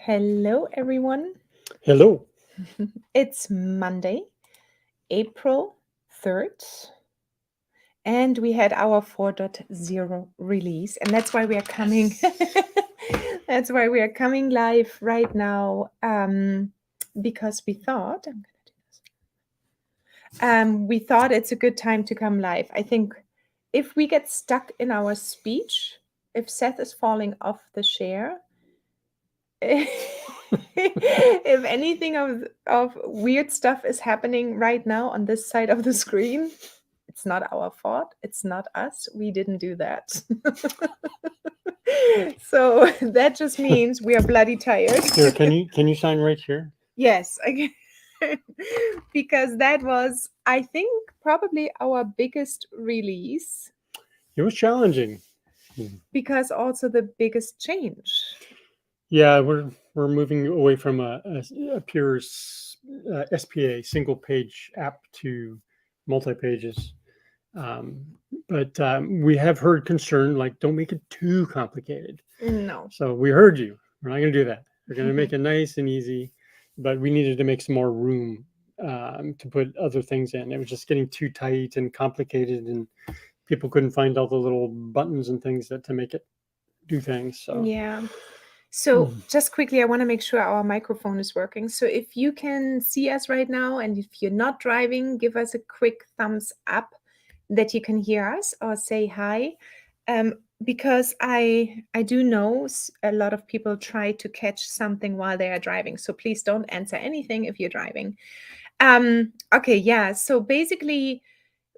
Hello, everyone. Hello. It's Monday, April 3rd, and we had our 4.0 release, and that's why we are coming. That's why we are coming live right now, because we thought it's a good time to come live. I think if we get stuck in our speech, if Seth is falling off the chair, if anything of weird stuff is happening right now on this side of the screen, it's not our fault. It's not us. We didn't do that. So that just means we are bloody tired. Here, can you sign right here? Yes, because that was, I think, probably our biggest release, It was challenging. because also the biggest change. Yeah, we're moving away from a pure SPA single page app to multi pages. Um, but we have heard concern like don't make it too complicated. No. So we heard you. We're not going to do that. We're going to make it nice and easy. But we needed to make some more room to put other things in. It was just getting too tight and complicated, and people couldn't find all the little buttons and things that to make it do things. So Yeah. So just quickly, I want to make sure our microphone is working. So if you can see us right now, and if you're not driving, give us a quick thumbs up that you can hear us, or say hi. Because I do know a lot of people try to catch something while they are driving. So please don't answer anything if you're driving. Okay, yeah. So basically,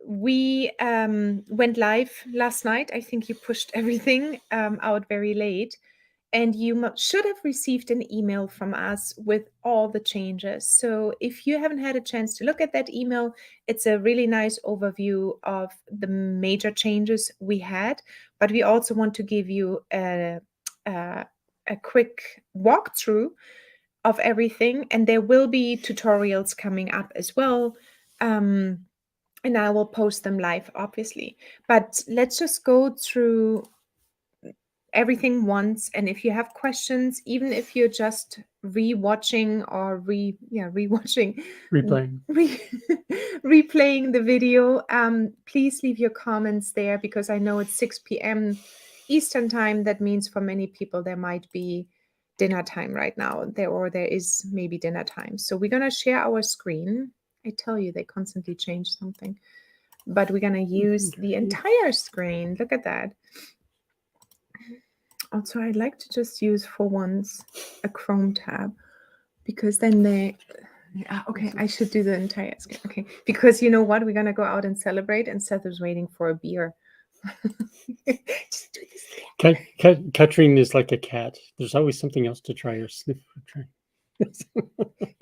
we went live last night. I think you pushed everything out very late, and you should have received an email from us with all the changes. So if you haven't had a chance to look at that email, it's a really nice overview of the major changes we had, but we also want to give you a quick walkthrough of everything, and there will be tutorials coming up as well. And I will post them live, obviously. But let's just go through everything once, and if you have questions, even if you're just rewatching or rewatching replaying. re- replaying the video, please leave your comments there, because I know it's 6 p.m. Eastern time. That means for many people there might be dinner time right now, there is maybe dinner time. So we're going to share our screen. I tell you, they constantly change something, but we're going to use the entire screen. Look at that. Also, I'd like to just use for once a Chrome tab, because then okay, I should do the entire screen. Okay, because you know what? We're gonna go out and celebrate, and Seth is waiting for a beer. Just do this. Katrine is like a cat. There's always something else to try or sniff or try.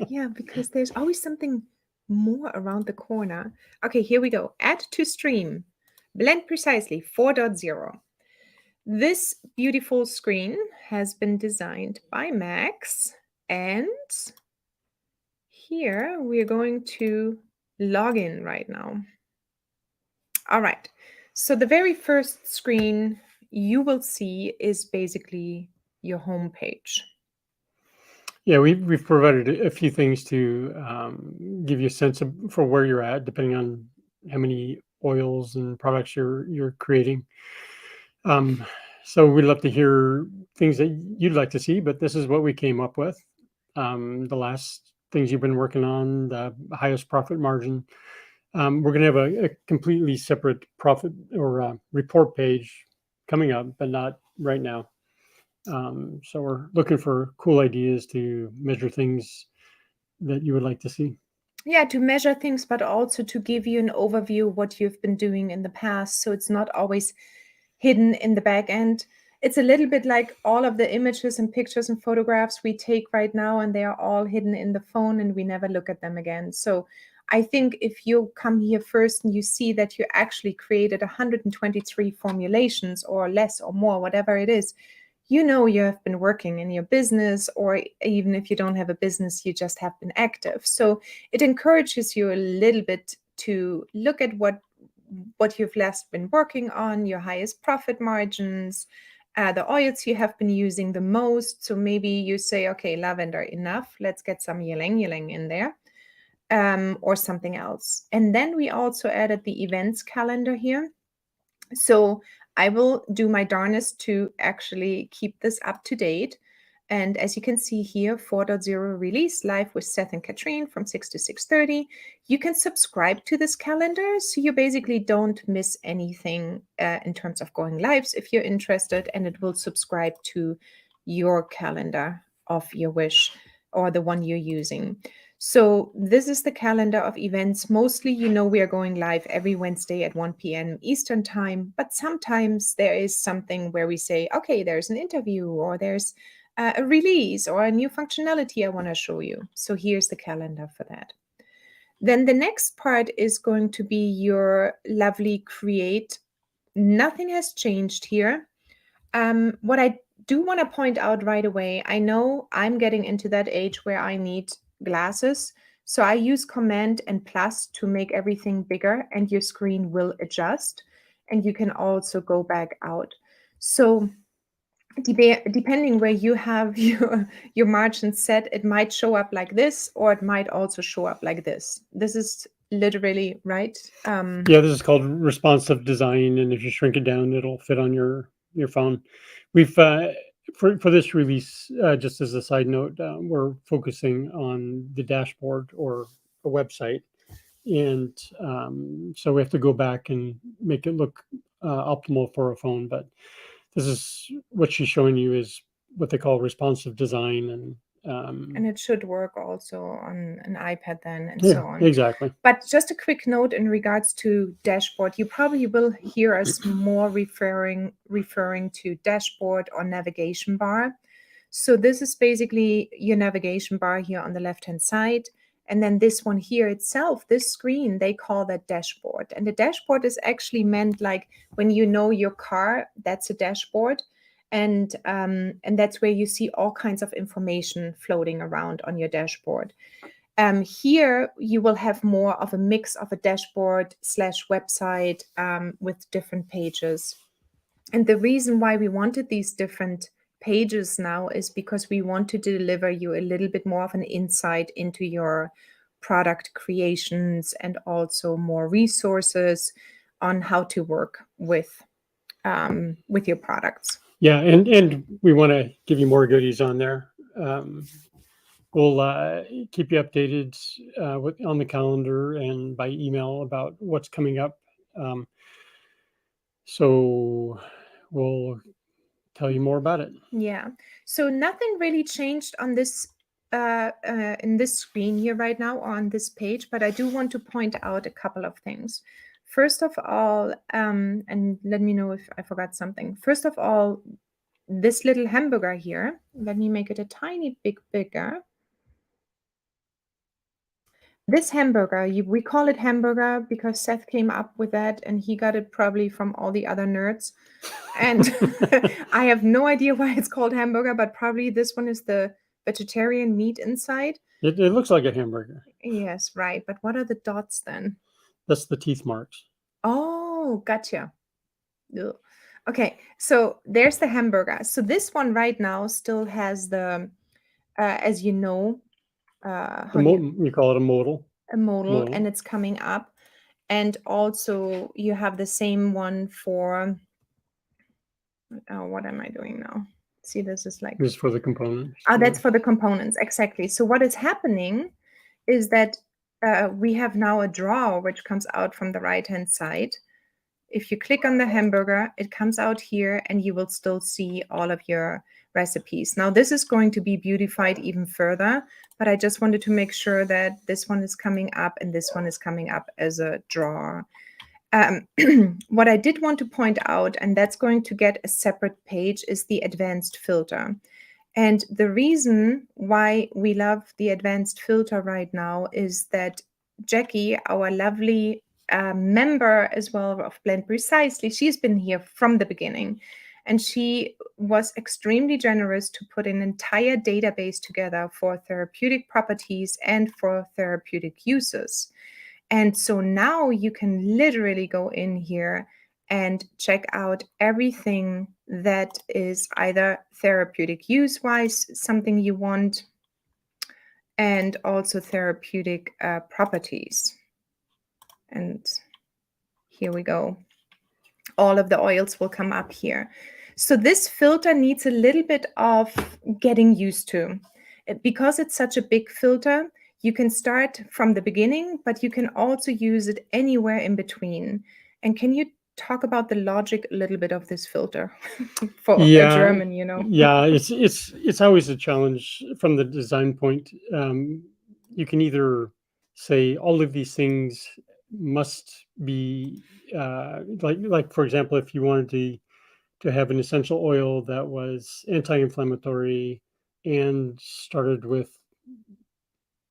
Yeah, because there's always something more around the corner. Okay, here we go. Add to stream. Blend precisely 4.0. This beautiful screen has been designed by Max, and here we're going to log in right now. All right, so the very first screen you will see is basically your home page. Yeah, we've provided a few things to give you a sense of for where you're at, depending on how many oils and products you're creating. So we'd love to hear things that you'd like to see, but this is what we came up with. The last things you've been working on, the highest profit margin. We're going to have a completely separate profit or report page coming up, but not right now. So we're looking for cool ideas to measure things that you would like to see. Yeah, to measure things, but also to give you an overview of what you've been doing in the past, so it's not always hidden in the back end. It's a little bit like all of the images and pictures and photographs we take right now, and they are all hidden in the phone and we never look at them again. So I think if you come here first and you see that you actually created 123 formulations or less or more, whatever it is, you know you have been working in your business, or even if you don't have a business, you just have been active. So it encourages you a little bit to look at what you've last been working on, your highest profit margins, the oils you have been using the most. So maybe you say, okay, lavender enough. Let's get some ylang ylang in there, or something else. And then we also added the events calendar here. So I will do my darnest to actually keep this up to date. And as you can see here, 4.0 release live with Seth and Katrine from 6 to 6:30. You can subscribe to this calendar, so you basically don't miss anything in terms of going lives if you're interested, and it will subscribe to your calendar of your wish or the one you're using. So this is the calendar of events. Mostly, we are going live every Wednesday at 1 p.m. Eastern time, but sometimes there is something where we say, okay, there's an interview, or there's a release or a new functionality I want to show you. So here's the calendar for that. Then the next part is going to be your lovely create. Nothing has changed here. What I do want to point out right away, I know I'm getting into that age where I need glasses. So I use Command and plus to make everything bigger, and your screen will adjust. And you can also go back out. So depending where you have your margins set, it might show up like this, or it might also show up like this. This is literally right. Yeah, this is called responsive design, and if you shrink it down, it'll fit on your phone. We've for this release, just as a side note, we're focusing on the dashboard or a website, and so we have to go back and make it look optimal for a phone. But this is what she's showing you is what they call responsive design, and it should work also on an iPad then, and yeah, so on. exactly. But just a quick note in regards to dashboard, you probably will hear us more referring to dashboard or navigation bar. So this is basically your navigation bar here on the left-hand side. And then this one here itself, this screen, they call that dashboard. And the dashboard is actually meant like when you know your car, that's a dashboard. And that's where you see all kinds of information floating around on your dashboard. Here, you will have more of a mix of a dashboard / website with different pages. And the reason why we wanted these different pages now is because we want to deliver you a little bit more of an insight into your product creations, and also more resources on how to work with your products. Yeah, and we want to give you more goodies on there. We'll keep you updated on the calendar and by email about what's coming up. So we'll tell you more about it. Yeah. So nothing really changed on this in this screen here right now, or on this page, but I do want to point out a couple of things. First of all, and let me know if I forgot something. First of all, this little hamburger here, let me make it a tiny bit bigger. This hamburger, we call it hamburger because Seth came up with that, and he got it probably from all the other nerds. And I have no idea why it's called hamburger, but probably this one is the vegetarian meat inside. It looks like a hamburger. Yes, right. But what are the dots then? That's the teeth marks. Oh, gotcha. Ugh. Okay, so there's the hamburger. So this one right now still has the, as you know, you call it a modal. A modal, and it's coming up. And also you have the same one for, what am I doing now? See, this is like... This is for the components. Oh, that's for the components, exactly. So what is happening is that we have now a drawer which comes out from the right-hand side. If you click on the hamburger, it comes out here, and you will still see all of your recipes. Now, this is going to be beautified even further, but I just wanted to make sure that this one is coming up and this one is coming up as a drawer. What I did want to point out, and that's going to get a separate page, is the advanced filter. And the reason why we love the advanced filter right now is that Jackie, our lovely member as well of Blend Precisely, she's been here from the beginning, and she was extremely generous to put an entire database together for therapeutic properties and for therapeutic uses. And so now you can literally go in here and check out everything that is either therapeutic use-wise, something you want, and also therapeutic properties. And here we go. All of the oils will come up here. So this filter needs a little bit of getting used to. Because it's such a big filter, you can start from the beginning, but you can also use it anywhere in between. And can you talk about the logic a little bit of this filter for a German, you know? Yeah, it's always a challenge from the design point. You can either say all of these things must be like for example, if you wanted to have an essential oil that was anti-inflammatory and started with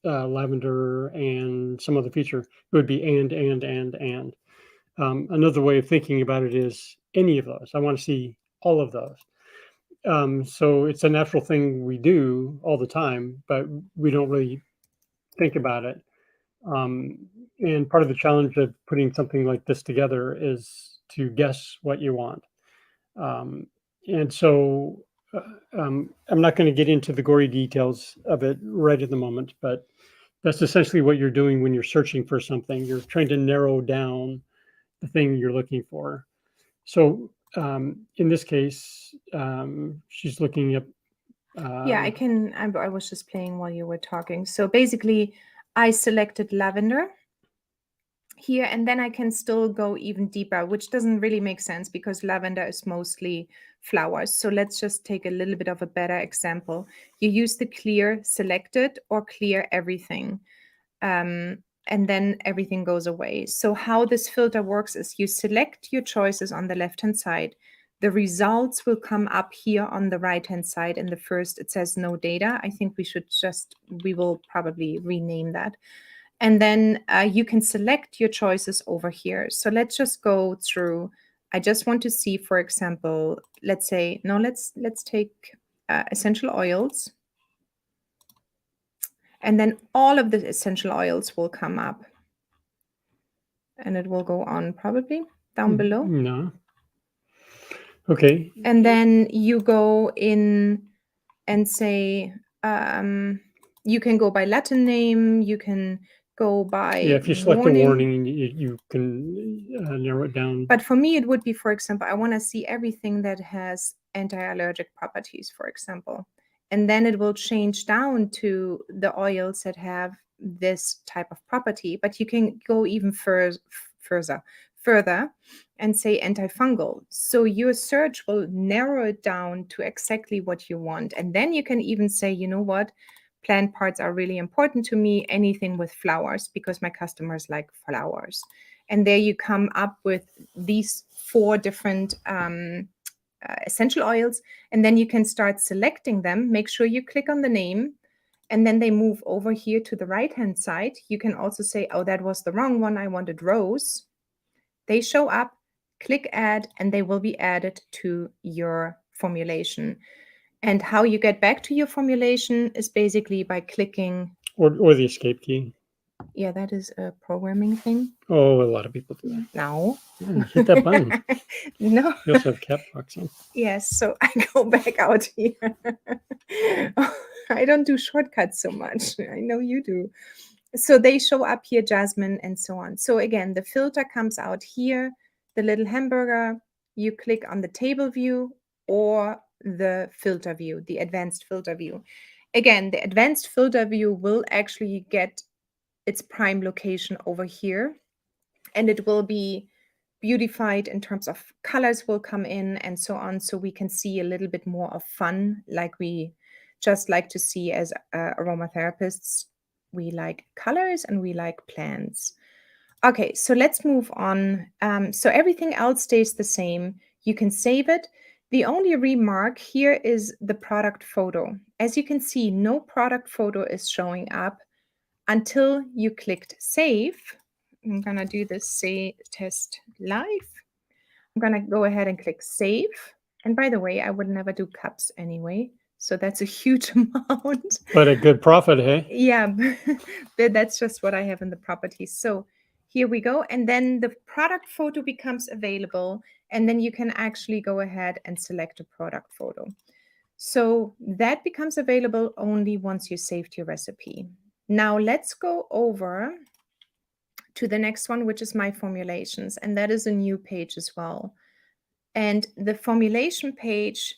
lavender and some other feature, it would be and. Another way of thinking about it is any of those. I want to see all of those. So it's a natural thing we do all the time, but we don't really think about it. And part of the challenge of putting something like this together is to guess what you want. And so I'm not going to get into the gory details of it right at the moment, but that's essentially what you're doing when you're searching for something. You're trying to narrow down the thing you're looking for. So in this case, she's looking up. Yeah, I was just playing while you were talking. So basically, I selected lavender here, and then I can still go even deeper, which doesn't really make sense because lavender is mostly flowers. So let's just take a little bit of a better example. You use the clear selected or clear everything. And then everything goes away. So how this filter works is you select your choices on the left-hand side. The results will come up here on the right-hand side. In the first, it says no data. I think we will probably rename that. And then you can select your choices over here. So let's just go through. I just want to see, for example, let's say, no, let's take essential oils. And then all of the essential oils will come up. And it will go on probably down below. No. Okay. And then you go in and say, you can go by Latin name, you can go by if you select a warning, you can narrow it down. But for me, it would be, for example, I want to see everything that has anti-allergic properties, for example. And then it will change down to the oils that have this type of property. But you can go even further and say antifungal. So your search will narrow it down to exactly what you want. And then you can even say, you know what, plant parts are really important to me, anything with flowers, because my customers like flowers. And there you come up with these 4 different essential oils. And then you can start selecting them. Make sure you click on the name. And then they move over here to the right-hand side. You can also say, oh, that was the wrong one. I wanted rose. They show up, click add, and they will be added to your formulation. And how you get back to your formulation is basically by clicking. Or the escape key. Yeah, that is a programming thing. Oh, a lot of people do that. No. Yeah, hit that button. No. You also have cat box on. Yes, so I go back out here. I don't do shortcuts so much. I know you do. So they show up here, jasmine, and so on. So again, the filter comes out here, the little hamburger. You click on the table view or the filter view, the advanced filter view. Again, the advanced filter view will actually get its prime location over here, and it will be beautified in terms of colors will come in and so on, so we can see a little bit more of fun, like we just like to see as aromatherapists. We like colors and we like plants. Okay, so let's move on. So everything else stays the same. You can save it. The only remark here is the product photo. As you can see, no product photo is showing up until you clicked save. I'm gonna do this say test live. I'm gonna go ahead and click save. And by the way, I would never do cups anyway, so that's a huge amount. But a good profit, hey? Yeah, that's just what I have in the properties. So here we go. And then the product photo becomes available. and then you can actually go ahead and select a product photo. So that becomes available only once you saved your recipe. Now let's go over to the next one, which is my formulations, and that is a new page as well. And the formulation page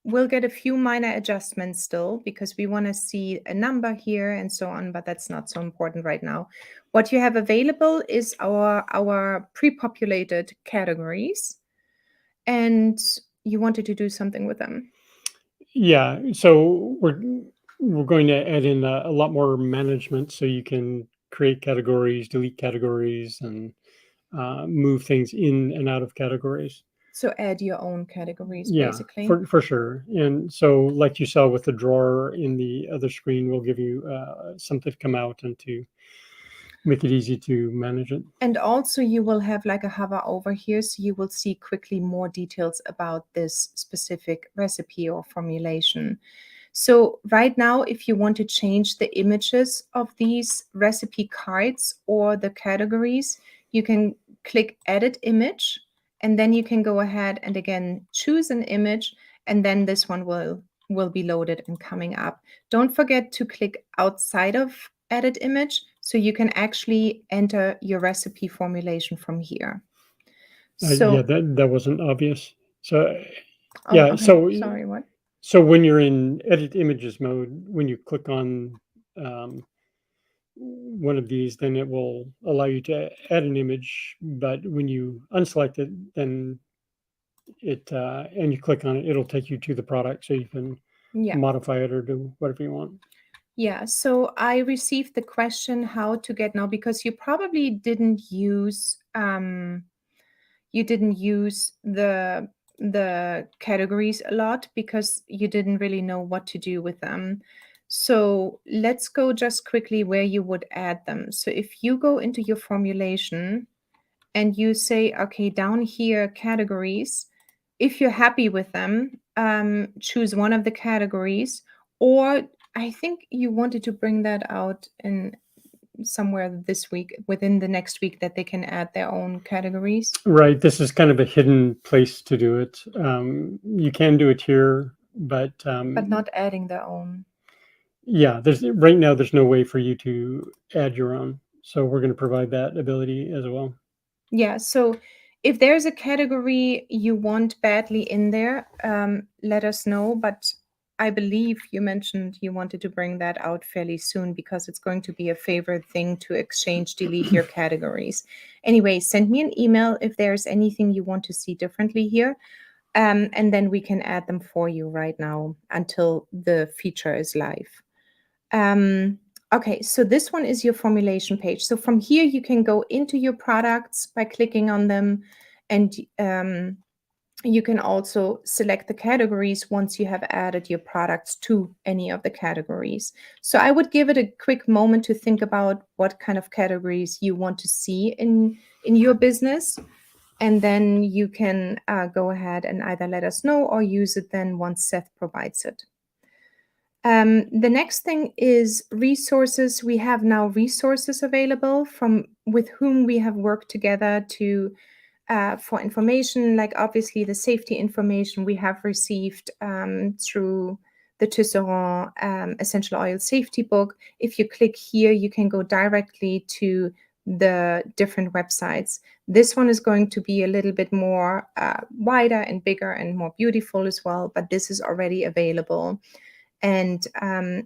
will get a few minor adjustments still, because we want to see a number here and so on, but that's not so important right now. What you have available is our pre-populated categories, and you wanted to do something with them. Yeah, so we're going to add in a lot more management, so you can create categories, delete categories, and move things in and out of categories. So add your own categories, Yeah, basically. for sure. And so, like you saw with the drawer in the other screen, we'll give you something to come out and to make it easy to manage it. And also you will have like a hover over here, so you will see quickly more details about this specific recipe or formulation. So right now, if you want to change the images of these recipe cards or the categories, you can click Edit Image, and then you can go ahead and again choose an image, and then this one will be loaded and coming up. Don't forget to click outside of Edit Image, so you can actually enter your recipe formulation from here. So Yeah, that wasn't obvious. So oh, yeah, okay. so Sorry, what? so when you're in edit images mode, when you click on one of these, then it will allow you to add an image. But when you unselect it, then it and you click on it, it'll take you to the product, so you can modify it or do whatever you want. Yeah, so I received the question how to get now, because you probably didn't use the categories a lot because you didn't really know what to do with them. So let's go just quickly where you would add them. So if you go into your formulation and you say, okay, down here, categories, if you're happy with them, choose one of the categories, or I think you wanted to bring that out in somewhere this week, within the next week, that they can add their own categories. Right. This is kind of a hidden place to do it. You can do it here, but not adding their own. Yeah, right now there's no way for you to add your own. So we're going to provide that ability as well. Yeah. So if there's a category you want badly in there, let us know. But I believe you mentioned you wanted to bring that out fairly soon, because it's going to be a favorite thing to exchange, delete your categories. Anyway, send me an email if there's anything you want to see differently here. And then we can add them for you right now until the feature is live. Okay, so this one is your formulation page. So from here, you can go into your products by clicking on them, and you can also select the categories once you have added your products to any of the categories. So I would give it a quick moment to think about what kind of categories you want to see in your business. And then you can go ahead and either let us know or use it then once Seth provides it. The next thing is resources. We have now resources available from with whom we have worked together to for information, like obviously the safety information we have received through the Tisserand Essential Oil Safety Book. If you click here, you can go directly to the different websites. This one is going to be a little bit more wider and bigger and more beautiful as well, but this is already available. And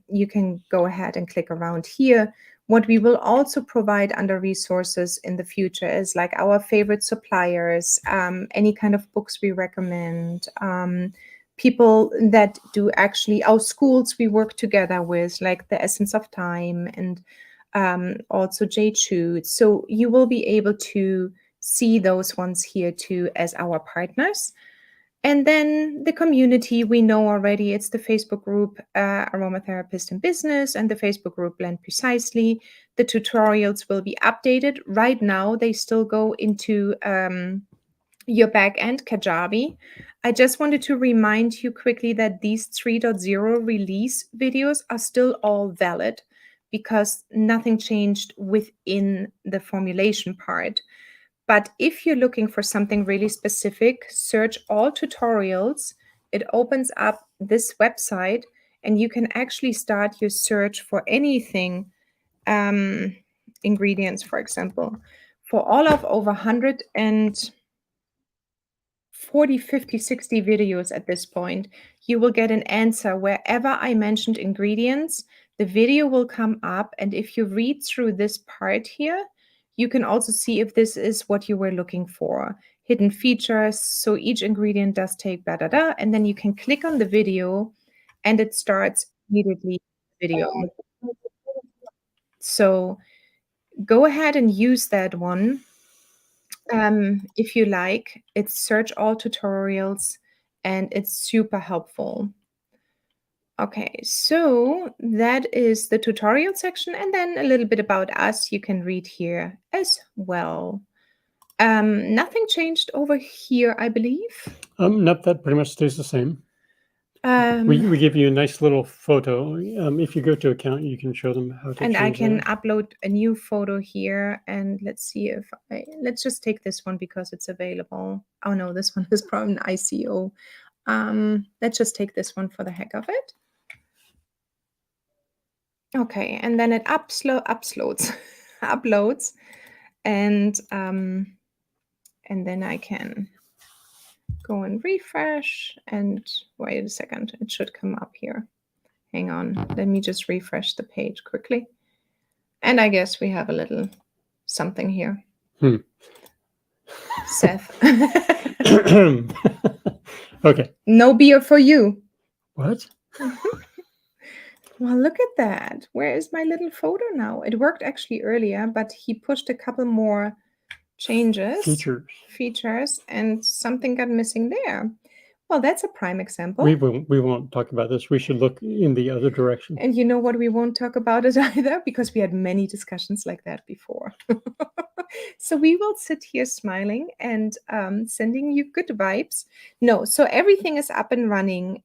you can go ahead and click around here. What we will also provide under resources in the future is like our favorite suppliers, any kind of books we recommend, people that do actually, our schools we work together with, like the Essence of Time, and also J. Chute. So you will be able to see those ones here too as our partners. And then the community, we know already, it's the Facebook group Aromatherapist in Business and the Facebook group Blend Precisely. The tutorials will be updated. Right now, they still go into your backend, Kajabi. I just wanted to remind you quickly that these 3.0 release videos are still all valid because nothing changed within the formulation part. But if you're looking for something really specific, search all tutorials. It opens up this website and you can actually start your search for anything, ingredients, for example. For all of over 140, 50, 60 videos at this point, you will get an answer wherever I mentioned ingredients. The video will come up, and if you read through this part here, you can also see if this is what you were looking for. Hidden features, so each ingredient does take da da da, and then you can click on the video and it starts immediately the video. So go ahead and use that one. If you like. It's search all tutorials and it's super helpful. Okay, so that is the tutorial section, and then a little bit about us you can read here as well. Nothing changed over here, I believe. Nope, that pretty much stays the same. We give you a nice little photo. If you go to account, you can show them how to and I change can that. upload a new photo here, and let's see if let's just take this one because it's available. Oh no, this one is from an ICO. Let's just take this one for the heck of it. Okay, and then it uploads, and then I can go and refresh, and wait a second, it should come up here. Hang on, let me just refresh the page quickly. And I guess we have a little something here. Seth. Okay. No beer for you. What? Well, look at that. Where is my little photo now? It worked actually earlier, but he pushed a couple more changes. Features, and something got missing there. Well, that's a prime example. We won't talk about this. We should look in the other direction. And you know what? We won't talk about it either, because we had many discussions like that before. So we will sit here smiling and sending you good vibes. No, so everything is up and running.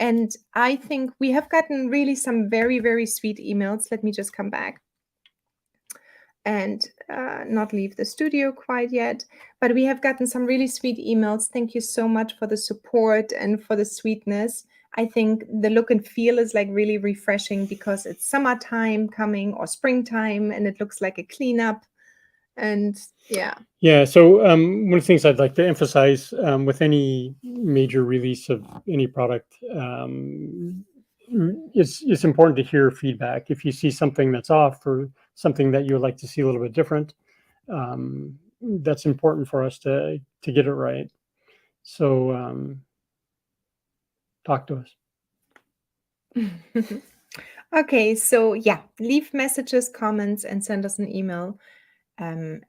And I think we have gotten really some very, very sweet emails. Let me just come back and not leave the studio quite yet. But we have gotten some really sweet emails. Thank you so much for the support and for the sweetness. I think the look and feel is like really refreshing because it's summertime coming or springtime, and it looks like a cleanup. And yeah. So one of the things I'd like to emphasize with any major release of any product, it's important to hear feedback. If you see something that's off or something that you would like to see a little bit different, that's important for us to get it right. So talk to us. Okay, so yeah, leave messages, comments, and send us an email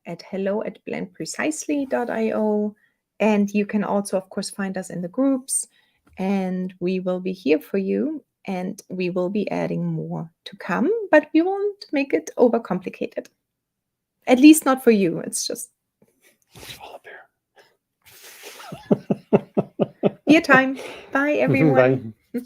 at hello@blendprecisely.io. And you can also, of course, find us in the groups, and we will be here for you, and we will be adding more to come, but we won't make it overcomplicated. At least not for you. It's just all up here. beer time. Bye, everyone. Bye.